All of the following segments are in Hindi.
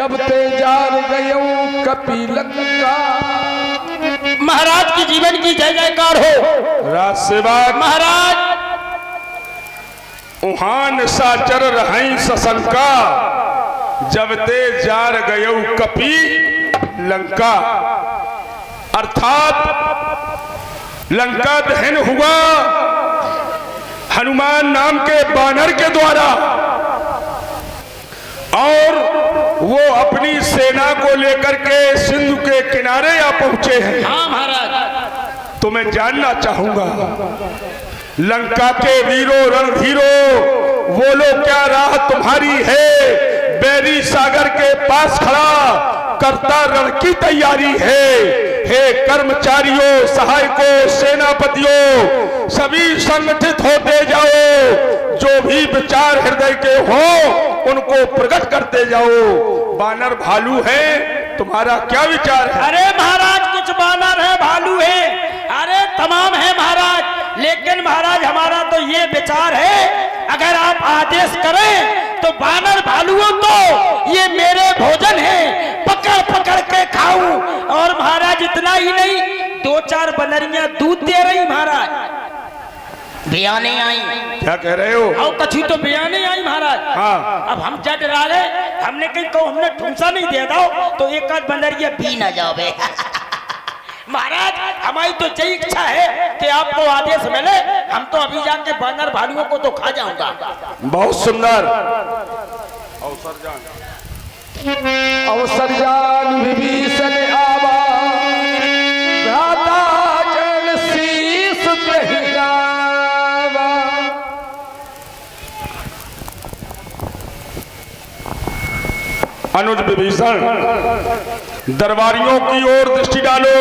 जब तेजार गयो कपि लंका। महाराज की जीवन की जय जयकार हो। राज सेवा महाराज उहान साचर रहई सशंका, जब ते जार गयो कपि लंका। अर्थात लंका दहन हुआ हनुमान नाम के बानर के द्वारा, और वो अपनी सेना को लेकर के सिंधु के किनारे आ पहुंचे हैं। हाँ महाराज। तो मैं जानना चाहूंगा, लंका के वीरों रणधीरों, बोलो क्या राह तुम्हारी है? बैरी सागर के पास खड़ा करता रण की तैयारी है। हे कर्मचारियों, सहायकों, सेनापतियों, सभी संगठित होते जाओ। जो भी विचार हृदय के हो उनको प्रकट करते जाओ। बानर भालू है, तुम्हारा क्या विचार है? अरे महाराज कुछ बानर है, भालू है, अरे तमाम है महाराज। लेकिन महाराज हमारा तो ये विचार है, अगर आप आदेश करें तो बानर भालुओं को ये मेरे भोजन है, पकड़ पकड़ के खाऊं। और महाराज इतना ही नहीं, 2-4 बनरियां दूध दे रही महाराज, बयाने आई। क्या कह रहे हो? आओ कछु तो बयाने आई महाराज। हाँ। अब हम जट डाले, हमने कहीं को हमने ठूंसा नहीं दे दो तो एक आध बनरिया पी ना जाओगे। महाराज हमारी तो यही इच्छा है कि आपको आदेश मिले, हम तो अभी जाके बानर भालुओं को तो खा जाऊंगा। बहुत सुंदर। अवसर जान विभीषण आवा, भ्राता चरण शीस ग्रहियावा। अनुज विभीषण, दरबारियों की ओर दृष्टि डालो।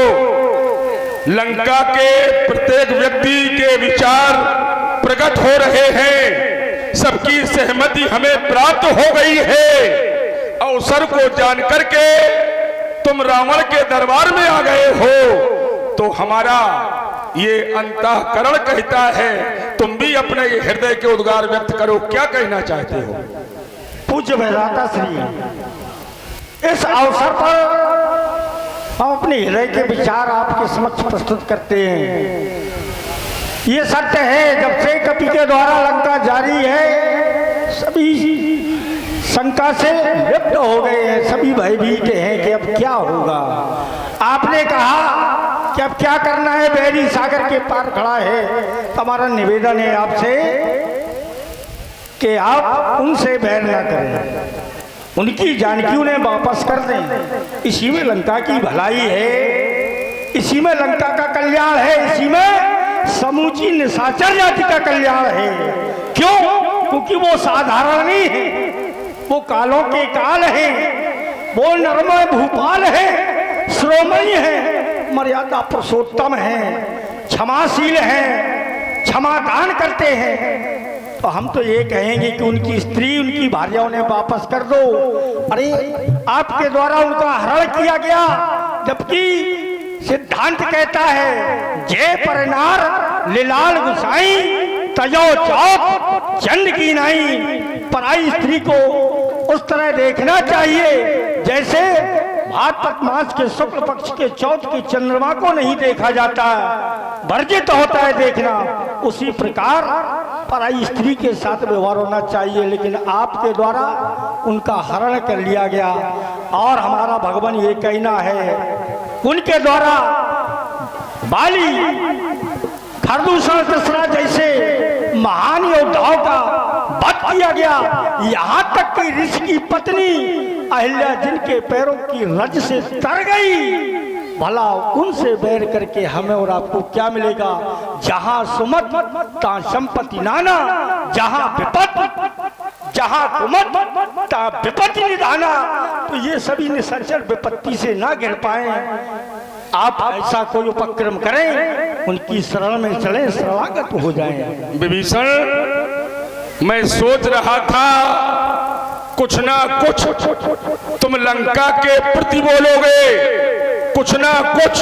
लंका के प्रत्येक व्यक्ति के विचार प्रकट हो रहे हैं, सबकी सहमति हमें प्राप्त हो गई है। अवसर को जान करके तुम रावण के दरबार में आ गए हो, तो हमारा ये अंतःकरण कहता है, तुम भी अपने हृदय के उद्गार व्यक्त करो। क्या कहना चाहते हो? पूज्य विधाता श्री, इस अवसर पर हम अपने हृदय के विचार आपके समक्ष प्रस्तुत करते हैं। ये सत्य है, जब से कपि के द्वारा लंका जारी है, सभी शंका से लिप्त हो गए हैं, सभी भयभीत हैं कि अब क्या होगा। आपने कहा कि अब क्या करना है, बैरी सागर के पार खड़ा है। तो हमारा निवेदन है आपसे कि आप उनसे बैर न करें, उनकी जानकी उन्हें वापस कर दें। इसी में लंका की भलाई है, इसी में लंका का कल्याण है, इसी में समूची निशाचर जाति का कल्याण है। क्यों? क्योंकि वो साधारण नहीं है, वो कालों के काल है, वो नरमय भूपाल है, श्रोमणी है, मर्यादा पुरुषोत्तम है, क्षमाशील है, क्षमा दान करते हैं। तो हम तो ये कहेंगे कि उनकी स्त्री, उनकी भार्याओं ने वापस कर दो। अरे आपके द्वारा उनका हरण किया गया, जबकि सिद्धांत कहता है, जय पर नार लिलाल गुसाई, तजो चौक चंद की नाई। पराई स्त्री को उस तरह देखना चाहिए जैसे भाद्रपद मास के शुक्ल पक्ष के चौथ के चंद्रमा को नहीं देखा जाता, वर्जित होता है देखना, उसी प्रकार पराई स्त्री के साथ व्यवहार होना चाहिए। लेकिन आपके द्वारा उनका हरण कर लिया गया, और हमारा भगवान ये कहना है, उनके द्वारा बाली, खरदूषण तीसरा जैसे महान योद्धाओं का वध किया गया। यहाँ तक कि ऋषि की पत्नी अहिल्या जिनके पैरों की रज से तर गई, भला उनसे बैर करके हमें और आपको क्या मिलेगा? जहां सुमत तहां संपत्ति नाना, जहां विपत जहां कुमत तहां विपत्ति निधाना। तो ये सभी निसर्जन विपत्ति से ना गिर पाए। आप ऐसा कोई उपक्रम करें, उनकी शरण में चलें, शरणागत हो जाएं। विभीषण, मैं सोच रहा था कुछ ना कुछ तुम लंका के प्रति बोलोगे, कुछ ना कुछ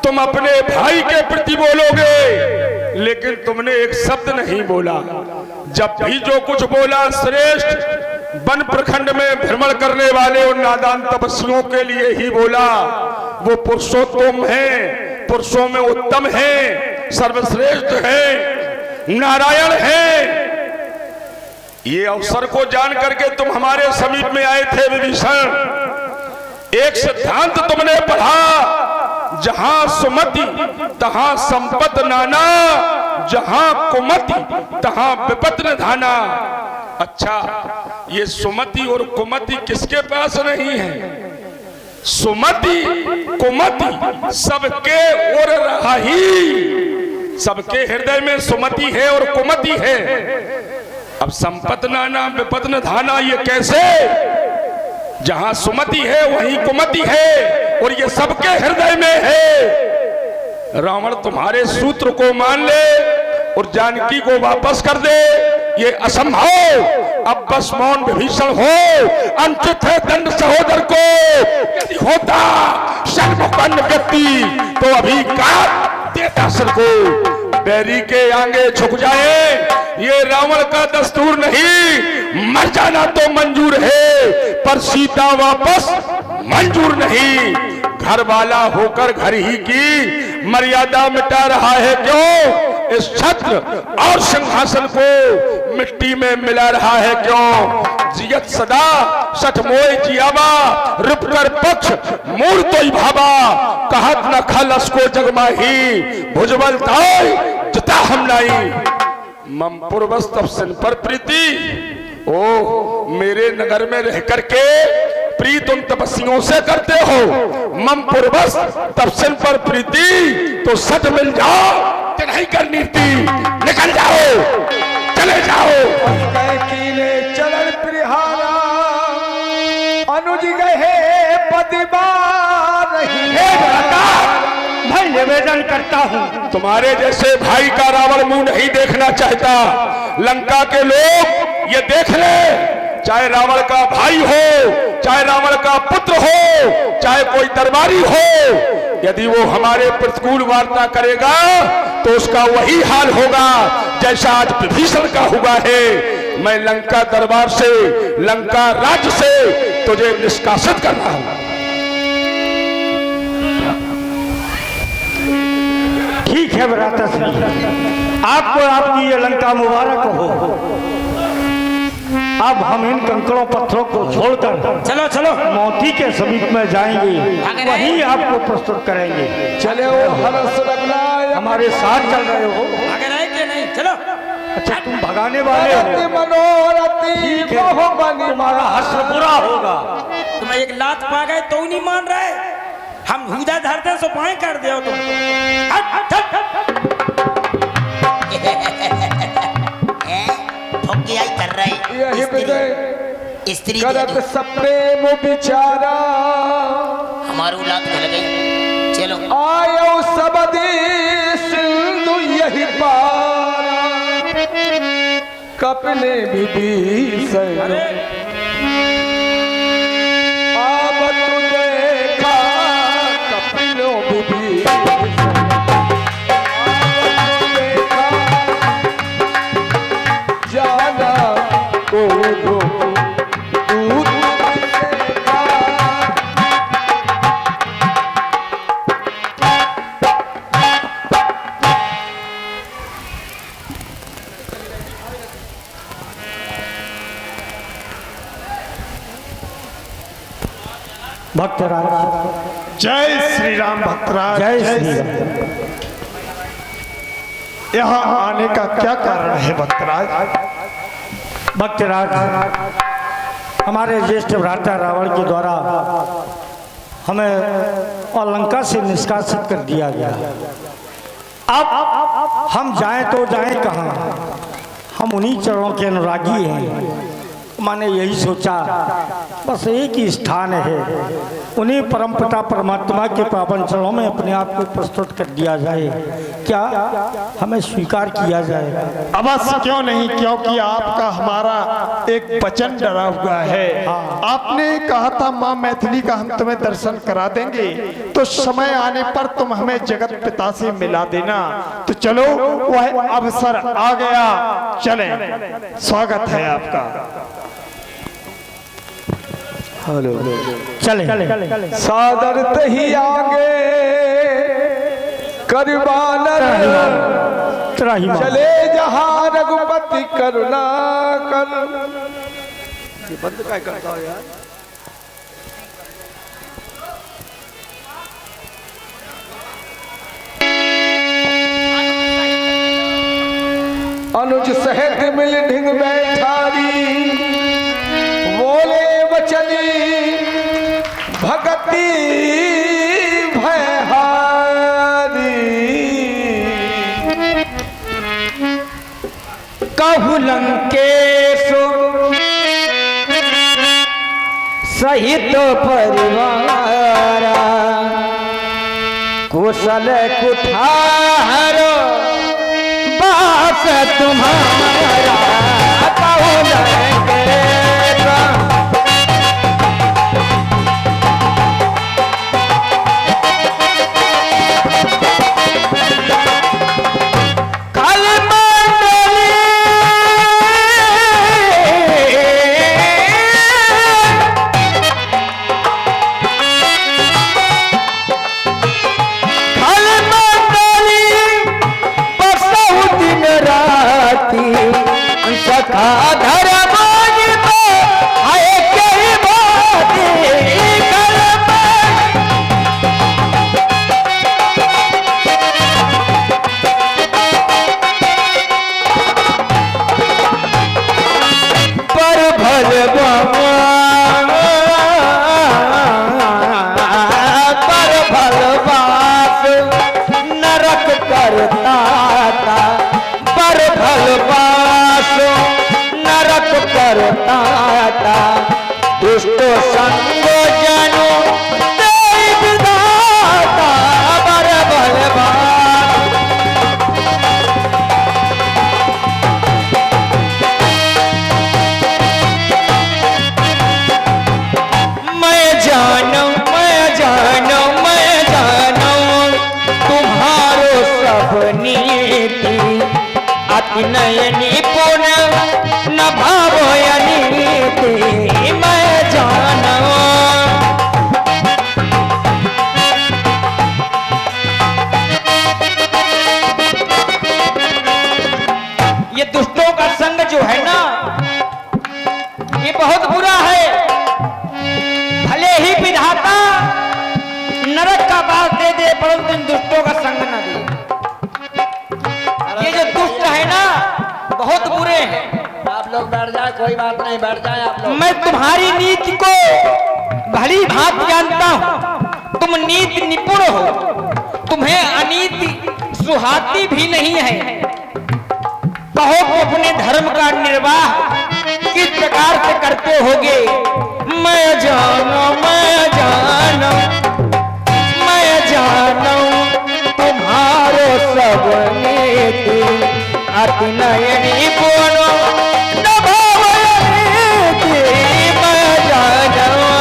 तुम अपने भाई के प्रति बोलोगे, लेकिन तुमने एक शब्द नहीं बोला। जब भी जो कुछ बोला श्रेष्ठ वन प्रखंड में भ्रमण करने वाले उन नादान तपस्वियों के लिए ही बोला। वो पुरुषोत्तम है, पुरुषों में उत्तम है, सर्वश्रेष्ठ है, नारायण है। ये अवसर को जान करके तुम हमारे समीप में आए थे विभीषण। एक सिद्धांत तुमने पढ़ा, जहां सुमति तहां संपत नाना, जहां कुमति तहां विपत निधाना। अच्छा, ये सुमति और कुमति किसके पास नहीं है? सुमति कुमति सबके ओर रहा ही, सबके हृदय में सुमति है और कुमति है। अब संपत नाना विपत निधाना ये कैसे? जहां सुमति है वहीं कुमति है और ये सबके हृदय में है। रावण तुम्हारे सूत्र को मान ले और जानकी को वापस कर दे, ये असंभव। अब बस मौन विभीषण हो, अंकित है दंड सहोदर को। यदि होता सर्वपन्न व्यक्ति तो अभी काट देता सिर को। बैरी के आगे झुक जाए ये रावण का दस्तूर नहीं। मर जाना तो मंजूर है पर सीता वापस मंजूर नहीं। घर वाला होकर घर ही की मर्यादा मिटा रहा है क्यों? इस छत्र और सिंहासन को मिट्टी में मिला रहा है क्यों? जियत सदा सठ मोय जियावा, रूप कर पक्ष मूर तोई भावा। कहत न खलस को जगमाही, भुजबल ताई जता हम लाई। मम पूर्वस तब सिन पर प्रीति, ओ मेरे नगर में रह करके प्रीत उन तपस्वियों से करते हो। मम पूर्वस तब सिन पर प्रीति, तो सच मिल जाओ कि नहीं करनी थी। निकल जाओ, चले जाओ। कीले चरण प्रिहारा, अनुज गहे पदिबार नहीं। मैं निवेदन करता हूँ, तुम्हारे जैसे भाई का रावण मुंह नहीं देखना चाहता। लंका के लोग ये देख ले, चाहे रावण का भाई हो, चाहे रावण का पुत्र हो, चाहे कोई दरबारी हो, यदि वो हमारे प्रतिकूल वार्ता करेगा तो उसका वही हाल होगा जैसा आज विभीषण का हुआ है। मैं लंका दरबार से, लंका राज्य से तुझे निष्कासित कर रहा हूं। ठीक है भ्राता श्री, आपको आपकी ये लंका मुबारक हो। अब हम इन कंकड़ों पत्थरों को छोड़कर चलो चलो मोती के समीप में जाएंगे, वहीं आपको प्रस्तुत करेंगे। चले हो हरस रघुनायक, हमारे साथ चल रहे हो? आगे रहे कि नहीं? चलो। अच्छा, तुम भगाने वाले हो? मनोरथी बहुबनी, हमारा हश्र बुरा होगा। तुम एक लात पा गए तो नहीं मान रहे? हम हुदा धरते सो पाए कर दे तुम। ठोकियाई कर रहे यही विजय स्त्री करत सप्रेम विचारा। हमारू लात गल गई। चलो आयो सबदी सिंधु यही पारा, कपने विभीषण अब तू देखा। कपिलो विभीषण जाना को दूत देखा। भक्तराज, जय श्री राम भक्तराज। जय श्री राम। यहाँ आने का क्या कारण है भक्तराज? भक्तराज, हमारे ज्येष्ठ भ्राता रावण के द्वारा हमें और लंका से निष्कासित कर दिया गया। अब हम जाएं तो जाएं कहाँ? हम उन्हीं चरणों के अनुरागी हैं। मैंने यही सोचा बस एक ही स्थान है, उन्हीं परमपिता परमात्मा के पावन चरणों में अपने आप को प्रस्तुत कर दिया जाए। क्या हमें स्वीकार किया जाएगा? अवश्य क्यों नहीं, क्योंकि आपका हमारा एक वचन डरा हुआ है। आपने कहा था माँ मैथिली का हम तुम्हें दर्शन करा देंगे, तो समय आने पर तुम हमें जगत पिता से मिला देना। तो चलो वह अवसर आ गया, चलें। स्वागत है आपका। चले सादर तही आगे करबानर त्राही माँ। चले जहां रघुपति करुणा कर। ये बंद क्या करता हो यार? अनुज सहित मिल ढिंग बैठारी बोले वचनी भगति भयहारी। कहु लंकेश सहित परिवार कुशल कुठार बास तुम्हारा। कहु लंकेश दुष्ट संग जनो विधाता बर बलवान। मैं जानूं तुम्हारो सब नीति अति नयनी पुण्य न भावो नीति। मैं जानूं ये दुष्टों का संग जो है ना ये बहुत बुरा है। भले ही विधाता नरक का बात दे दे परंतु इन दुष्टों का संग न दे। ये जो दुष्ट है ना बहुत बुरे हैं। आप लोग बैठ जाए, कोई बात नहीं, बैठ जाए आप लोग। मैं तुम्हारी नीति को भली भांति जानता हूँ। तुम नीति निपुण हो, तुम्हें अनीति सुहाती भी नहीं है। कहो कि अपने धर्म का निर्वाह किस प्रकार से करते होगे। मैं जानूं तुम्हारो सब नीति अति नयनी पुण्य न भावो नीति। मैं जानूं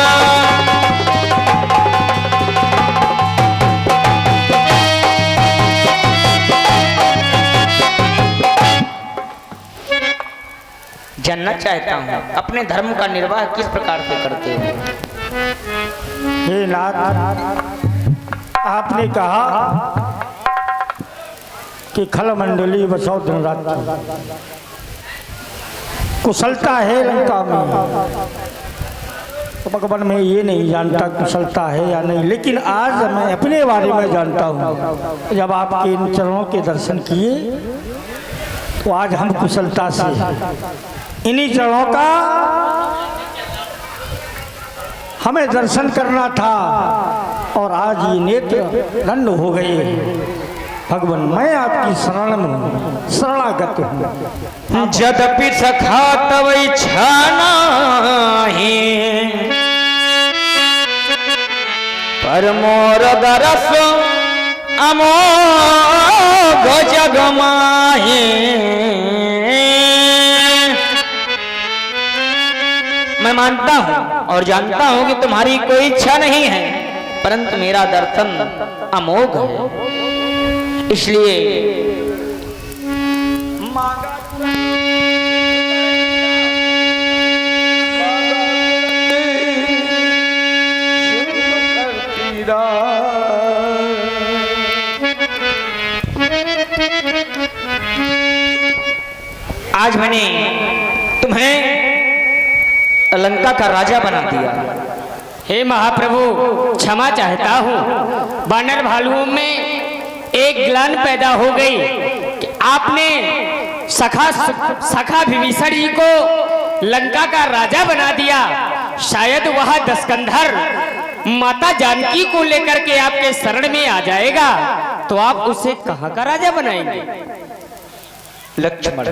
जानना चाहता हूँ अपने धर्म का निर्वाह किस प्रकार से करते हो। हे नाथ, आपने कहा कि खल मंडली बसो दिन रात कुशलता है लंका में। तो भगवान मैं ये नहीं जानता कुशलता है या नहीं, लेकिन आज मैं अपने बारे में जानता हूँ। जब आपके इन चरणों के दर्शन किए तो आज हम कुशलता से इन्हीं चरणों का हमें दर्शन करना था और आज ये नेत्र दंड हो गए। भगवान मैं आपकी शरण में शरणागत हूँ। जदपि सखा तव इच्छा नाही पर मोर दरस अमोघ जग माही। मैं मानता हूँ और जानता हूँ कि तुम्हारी कोई इच्छा नहीं है, परंतु मेरा दर्शन अमोघ है, इसलिए आज मैंने तुम्हें लंका का राजा बना दिया। हे महाप्रभु, क्षमा चाहता हूँ। वानर भालुओं में एक ग्लानि पैदा हो गई कि आपने सखा विभीषण जी को लंका का राजा बना दिया। शायद वह दशकंधर माता जानकी को लेकर के आपके शरण में आ जाएगा, तो आप उसे कहाँ का राजा बनाएंगे? लक्ष्मण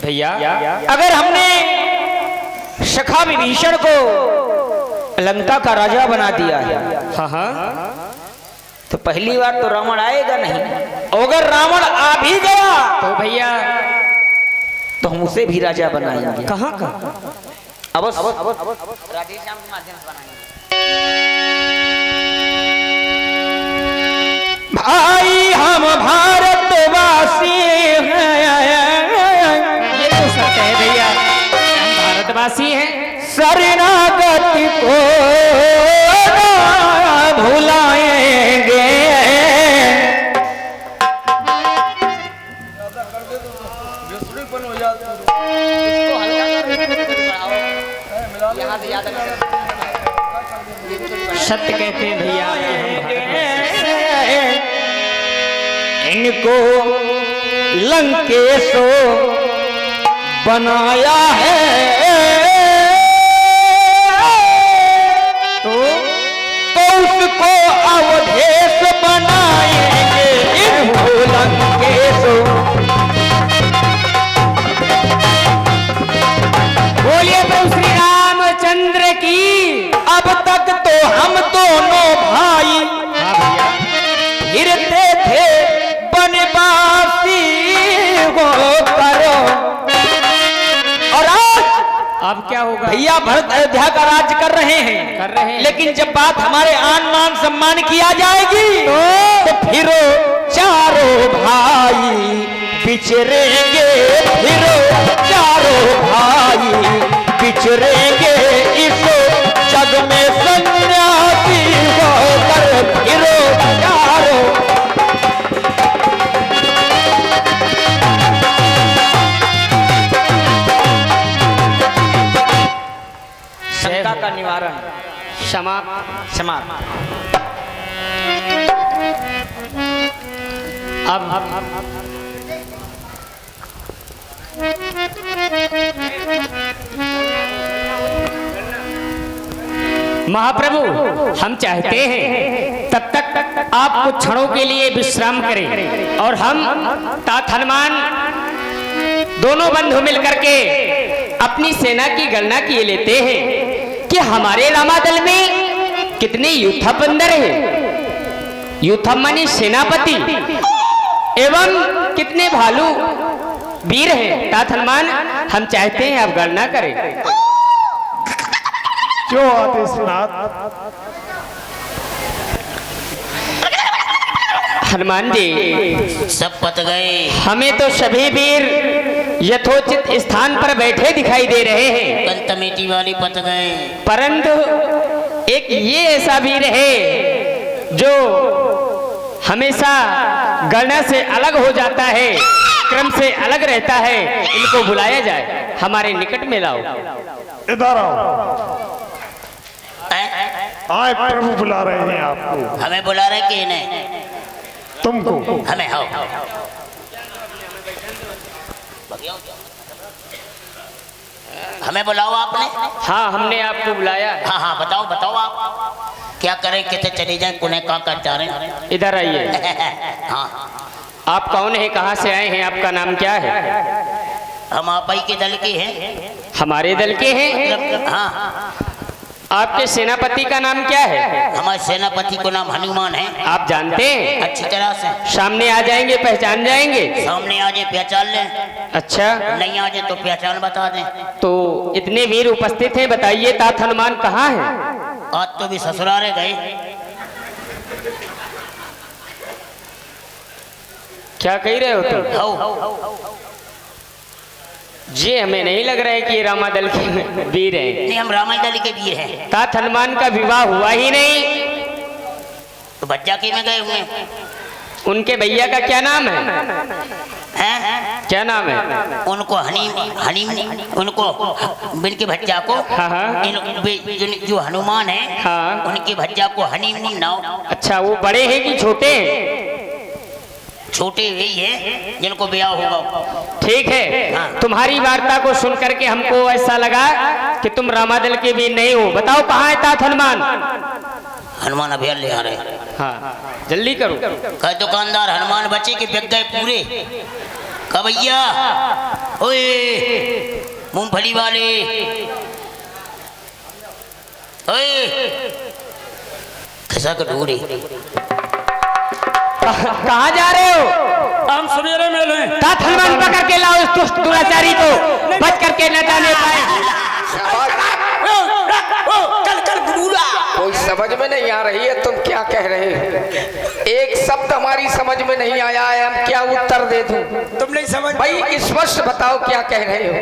भैया, अगर हमने सखा विभीषण को लंका का राजा बना दिया है, हाँ हाँ, तो पहली बार तो रावण आएगा नहीं। अगर रावण आ भी गया तो भैया तो हम उसे भी राजा बनाएंगे। कहाँ का? अवश्य। राधेश्याम के माध्यम से बनाएंगे। भाई हम भारतवासी हैं, ये तो सत्य है भैया, हम भारतवासी हैं। शरणागति को ना भुलाएंगे। यहाँ से ज्यादा सत्य कहते हैं भैया इनको लंकेशो बनाया है, तो उसको अवधेश बनाएंगे। इनको लंकेशो। बोलिए प्रभु श्री रामचंद्र की। अब तक तो हम दोनों भाई फिरते थे बनवासी हो करो, और आज अब क्या होगा? भैया भरत अयोध्या का राज कर रहे हैं, लेकिन जब बात हमारे आन मान सम्मान किया जाएगी तो फिरो चारों भाई बिछड़ेंगे। फिरो चारों भाई बिछड़ेंगे। इस जग में सन्यासी होकर फिरो चारों। शंका का निवारण, क्षमा क्षमा। अब महाप्रभु, हम चाहते हैं तब तक आप कुछ क्षणों के लिए विश्राम करें, और हम तात हनुमान दोनों बंधु मिलकर के अपनी सेना की गणना किए लेते हैं कि हमारे रामादल में कितने यूथप बंदर हैं। यूथप मानी सेनापति, एवं कितने भालू वीर हैं। तात हनुमान, हम चाहते हैं आप गणना करें। जो आदेशनाथ। हनुमान जी, सब पत गए। हमें तो सभी वीर यथोचित स्थान पर बैठे दिखाई दे रहे हैं, कंतमेटी वाली पत गए। परंतु एक ये ऐसा वीर है जो हमेशा गणना से अलग हो जाता है, क्रम से अलग रहता है। इनको बुलाया जाए, हमारे निकट में लाओ। इधर आओ। आए, प्रभु बुला रहे हैं आपको। हमें बुला रहे कि नहीं? तुमको। हमें हो। हमें बुलाओ आपने? हाँ, हमने आपको बुलाया है। हाँ हाँ, बताओ बताओ आप क्या करें, कितने चले जाएं, कुने कहाँ कर जा रहे हैं? इधर आइए। हाँ, आप कौन है, कहाँ से आए हैं, आपका नाम क्या है? हम आप ही के दल के हैं। हमारे दल के हैं। हाँ, आपके सेनापति का नाम क्या है? हमारे सेनापति को नाम हनुमान है। आप जानते हैं? अच्छी तरह से। सामने आ जाएंगे, पहचान जाएंगे? सामने आ जाए पहचान लें, अच्छा, नहीं आ जाए तो पहचान बता दें। तो इतने वीर उपस्थित हैं, बताइए तात हनुमान कहाँ है? आज तो भी ससुराले गए। क्या कह रहे हो तुम? हो जी, हमें नहीं लग रहा है कि ये रामादल के वीर हैं। नहीं, हम रामादल के वीर हैं। तात हनुमान का विवाह हुआ ही नहीं, तो बच्चा के में गए हुए उनके भैया का क्या नाम है? हैं? क्या नाम है? उनको हनीम उनको इनके भज्जा को हाँ। जो हनुमान है हाँ। उनके भज्जा को हनीमून नाव। अच्छा, वो बड़े हैं कि छोटे? छोटे वही है जिनको ब्याह होगा। ठीक है। हाँ। तुम्हारी वार्ता को सुन करके हमको ऐसा लगा कि तुम रामादल के भी नहीं हो। बताओ कहाँ है तात हनुमान? हनुमान अभियान ले आ रहे हैं। हाँ, जल्दी करो। कह दुकानदार हनुमान बचे कि बिक गए पूरे? कह भैया, ओए मूंगफली वाले, ओए खिसा के ढूंढे। कहाँ जा रहे हो? हम सवेरे में लें। तात हनुमान पकड़ के लाओ इस दुष्ट दुराचारी को, बच करके न जाने पाए। कल बुरा कोई समझ में नहीं आ रही है तुम क्या कह रहे हो। एक शब्द हमारी समझ में नहीं आया है, हम क्या उत्तर दे दूं? तुम नहीं समझ भाई स्पष्ट बताओ क्या कह रहे हो।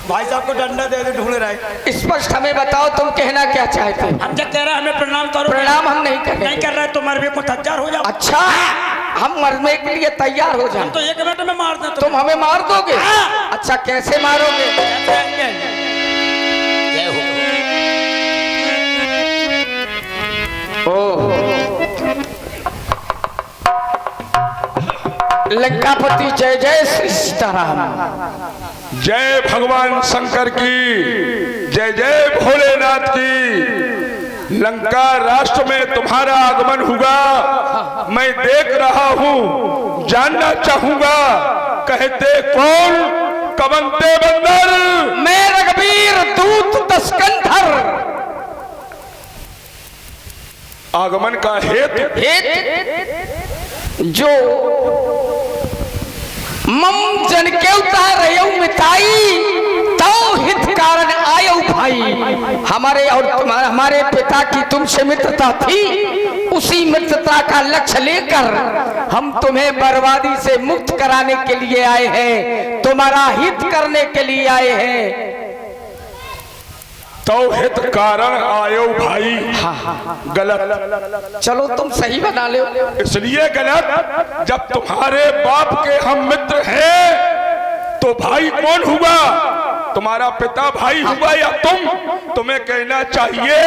भाई साहब को डंडा दे ढूंढ रहे। स्पष्ट हमें बताओ तुम कहना क्या चाहते हो। हम क्या कह रहे हैं? हमें प्रणाम करो। प्रणाम हम नहीं कर नहीं रहे। कर रहे तो मरने को तैयार हो जाओ। अच्छा, हम मरने के लिए तैयार हो हम जाए। तो 1 मिनट में मार दें। तुम हमें मार दोगे? हाँ। अच्छा, कैसे मारोगे? जय हो। लंकापति जय जय श्री सीताराम। जय भगवान शंकर की, जय जय भोलेनाथ की। लंका राष्ट्र में तुम्हारा आगमन हुआ, मैं देख रहा हूँ, जानना चाहूंगा कहते कौन कवंते बंदर? मैं रघुवीर दूत दशकंधर। आगमन का हेतु जो मम जन के उतार मिताई तो हित कारण आयो भाई। हमारे और हमारे पिता की तुमसे मित्रता थी, उसी मित्रता का लक्ष्य लेकर हम तुम्हें बर्बादी से मुक्त कराने के लिए आए हैं, तुम्हारा हित करने के लिए आए हैं। तो हित कारण आयो भाई। गलत। चलो तुम सही बना लो। इसलिए गलत, जब तुम्हारे बाप के हम मित्र हैं तो भाई कौन हुआ? तुम्हारा पिता भाई हुआ या तुम? तुम्हें कहना चाहिए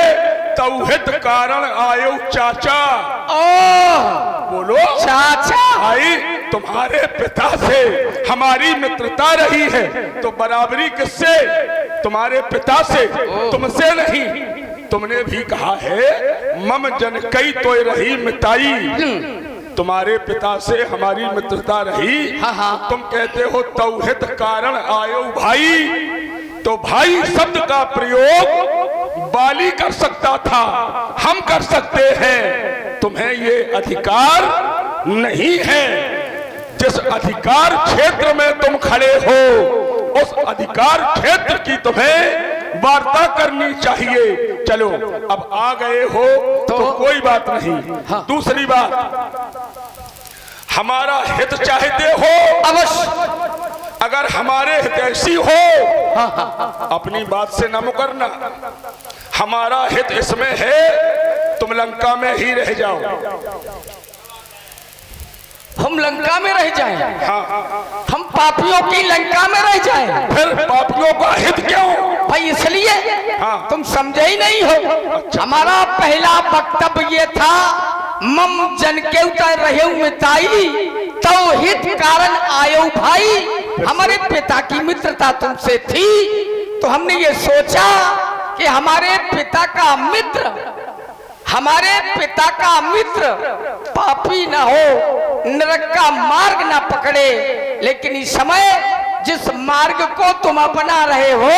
तौहित कारण आयो चाचा। बोलो चाचा। भाई, तुम्हारे पिता से हमारी मित्रता रही है तो बराबरी किससे? तुम्हारे पिता से, तुमसे नहीं। तुमने भी कहा है मम जन कई तो रही मिताई। तुम्हारे पिता से हमारी मित्रता रही। तुम कहते हो तौहित कारण आयो भाई, तो भाई शब्द का प्रयोग बाली कर सकता था, हम कर सकते हैं। तुम्हें ये अधिकार नहीं है। जिस अधिकार क्षेत्र में तुम खड़े हो उस अधिकार क्षेत्र की तुम्हें वार्ता करनी चाहिए। चलो, अब आ गए हो तो कोई बात नहीं। दूसरी बात, हमारा हित चाहते हो अवश्य। अगर हमारे हितैषी हो अपनी बात से न मुकरना। हमारा हित इसमें है तुम लंका में ही रह जाओ। हम लंका में रह जाएं? हाँ। हम पापियों की लंका में रह जाएं? फिर पापियों का हित क्यों? भाई इसलिए हाँ। तुम समझे ही नहीं हो। हमारा पहला वक्तव्य ये था मम जन के उतर रहे मिताई तो हित कारण आयो भाई। हमारे पिता की मित्रता तुमसे थी तो हमने ये सोचा कि हमारे पिता का मित्र, हमारे पिता का मित्र पापी ना हो, नरक का मार्ग ना पकड़े। लेकिन इस समय जिस मार्ग को तुम अपना रहे हो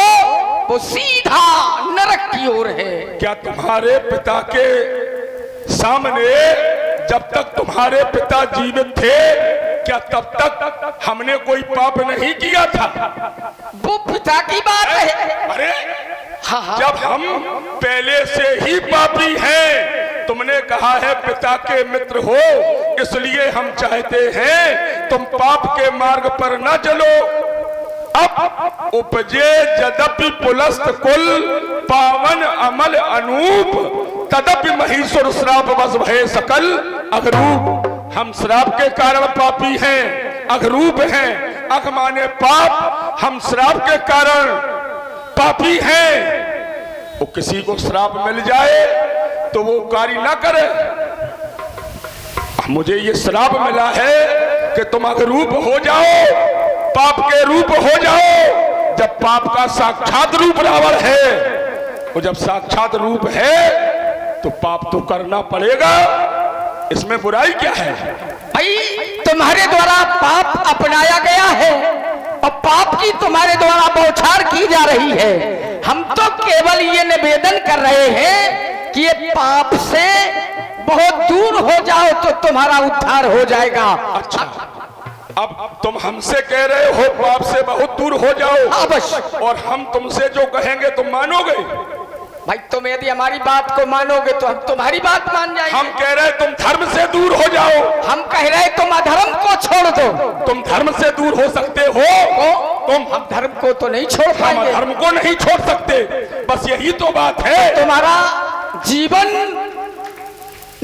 वो सीधा नरक की ओर है। क्या तुम्हारे पिता के सामने जब तक तुम्हारे पिता जीवित थे क्या तब तक हमने कोई पाप नहीं किया था? वो पिता की बात है। अरे हाँ। जब हम पहले से ही पापी हैं, तुमने कहा है पिता के मित्र हो, इसलिए हम चाहते हैं तुम पाप के मार्ग पर न चलो। अब उपजे यद्यपि पुलस्त कुल पावन अमल अनूप तदपि महीश्वर श्राप बस भय सकल अगरूप। हम श्राप के कारण पापी हैं, अघरूप हैं। अघ माने पाप, हम श्राप के कारण पापी हैं। वो किसी को श्राप मिल जाए तो वो कार्य ना करे। मुझे ये श्राप मिला है कि तुम अघरूप हो जाओ, पाप के रूप हो जाओ। जब पाप का साक्षात रूप रावण है, और जब साक्षात रूप है तो पाप तो करना पड़ेगा। इसमें बुराई क्या है? भाई तुम्हारे द्वारा पाप अपनाया गया है और पाप की तुम्हारे द्वारा बौछार की जा रही है। हम तो केवल ये निवेदन कर रहे हैं कि ये पाप से बहुत दूर हो जाओ तो तुम्हारा उद्धार हो जाएगा। अच्छा, अब तुम हमसे कह रहे हो पाप से बहुत दूर हो जाओ, अवश्य। और हम तुमसे जो कहेंगे तुम मानोगे? भाई तुम यदि हमारी बात को मानोगे तो हम तुम्हारी बात मान जाएंगे। हम कह रहे तुम धर्म से दूर हो जाओ, हम कह रहे तुम अधर्म को छोड़ दो। तुम धर्म से दूर हो सकते हो, हम धर्म को तो नहीं छोड़ हम पाएंगे। धर्म को नहीं छोड़ सकते। बस यही तो बात है। तुम्हारा जीवन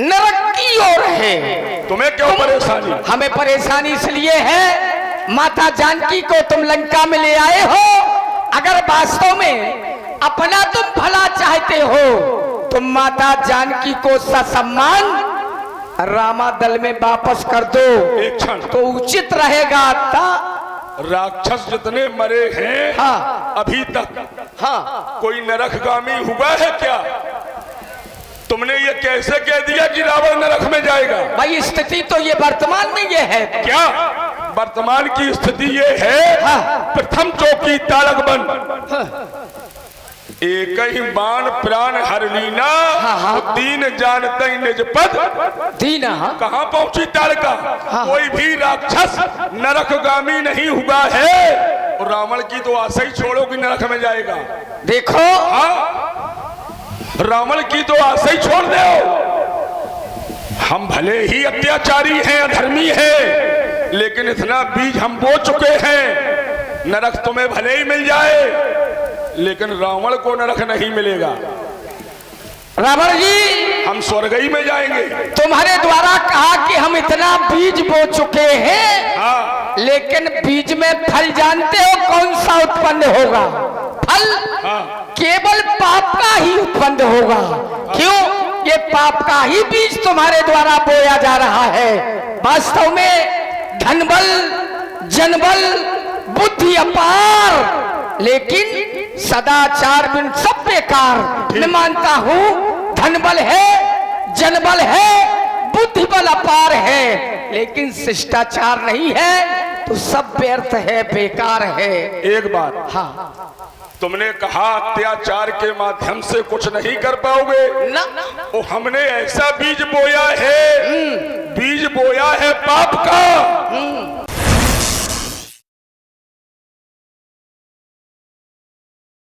नरक की ओर है। तुम्हें क्यों परेशानी? हमें परेशानी इसलिए है, माता जानकी को तुम लंका में ले आए हो। अगर वास्तव में अपना तुम भला चाहते हो तो माता जानकी को ससम्मान रामादल में वापस कर दो, एक क्षण। तो उचित रहेगा। राक्षस जितने मरे हैं हाँ। अभी तक, हाँ, कोई नरकगामी हुआ है क्या? तुमने ये कैसे कह दिया कि रावण नरक में जाएगा? भाई स्थिति तो ये वर्तमान में ये है। क्या वर्तमान की स्थिति ये है? हाँ। प्रथम चौकी तारक बन, एक ही बाण प्राण हर लीना, दीन जानते निज पद दीना। कहाँ पहुंची तारका? कोई भी राक्षस नरकगामी नहीं हुआ है। और रावण की तो आशा ही छोड़ो कि नरक में जाएगा। देखो, हाँ, रावण की तो आशा ही छोड़ दो। हम भले ही अत्याचारी हैं, अधर्मी हैं, लेकिन इतना बीज हम बो चुके हैं। नरक तुम्हें भले ही मिल जाए, लेकिन रावण को नरक नहीं मिलेगा। रावण जी, हम स्वर्गई में जाएंगे। तुम्हारे द्वारा कहा कि हम इतना बीज बो चुके हैं, हाँ। लेकिन बीज में फल जानते हो कौन सा उत्पन्न होगा? फल केवल पाप का ही उत्पन्न होगा। क्यों? ये पाप का ही बीज तुम्हारे द्वारा बोया जा रहा है। वास्तव में धनबल, जनबल, बुद्धि अपार, लेकिन सदाचार बिन सब बेकार। मैं मानता हूँ धनबल है, जनबल है, बुद्धि बल अपार है, लेकिन शिष्टाचार नहीं है तो सब व्यर्थ है, बेकार है। एक बात, हाँ, तुमने कहा अत्याचार के माध्यम से कुछ नहीं कर पाओगे ना। वो हमने ऐसा बीज बोया है, बीज बोया है पाप का,